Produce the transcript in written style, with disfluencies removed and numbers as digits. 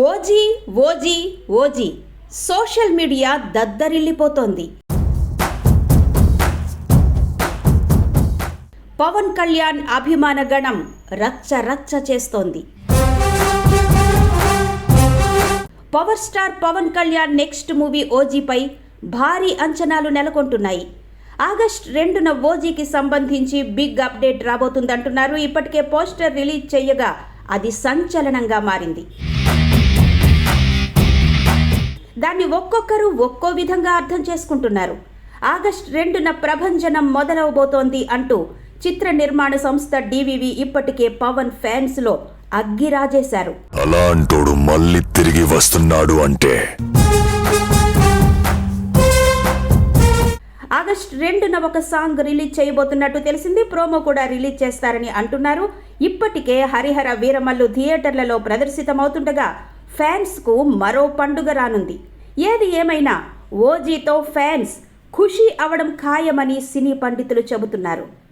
OG OG OG social media దద్దరిల్లిపోతోంది. పవన్ కళ్యాణ్ అభిమాన గణం రచ్చ రచ్చ చేస్తోంది. Power star Pawan Kalyan next movie ఓజీపై భారీ అంచనాలు నెలకొంటున్నాయి. ఆగస్టు 2న ఓజీకి సంబంధించి బిగ్ అప్డేట్ రాబోతుందంటున్నారు. ఇప్పటికే పోస్టర్ రిలీజ్ చేయగా అది సంచలనంగా మారింది. దాన్ని ఒక్కొక్కరు ఒక్కో విధంగా అర్థం చేసుకుంటున్నారు. ఆగస్టు 2న ప్రభంజనం మొదలవబోతోంది అంటూ చిత్ర నిర్మాణ సంస్థ డివివి ఇప్పటికే పవన్ ఫ్యాన్స్ లో అగ్గి రాజేశారు. అలాంటోడు మళ్ళీ తిరిగి వస్తున్నాడు అంటే ఆగస్టు 2న ఒక సాంగ్ రిలీజ్ చేయబోతున్నట్టు తెలిసింది. ప్రోమో కూడా రిలీజ్ చేస్తారని అంటున్నారు. ఇప్పటికే హరిహర వీరమల్లు థియేటర్లలో ప్రదర్శితమవుతుండగా ఫ్యాన్స్ కు మరో పండుగ రానుంది. ఏది ఏమైనా ఓజీతో ఫ్యాన్స్ ఖుషి అవడం ఖాయమని సినీ పండితులు చెబుతున్నారు.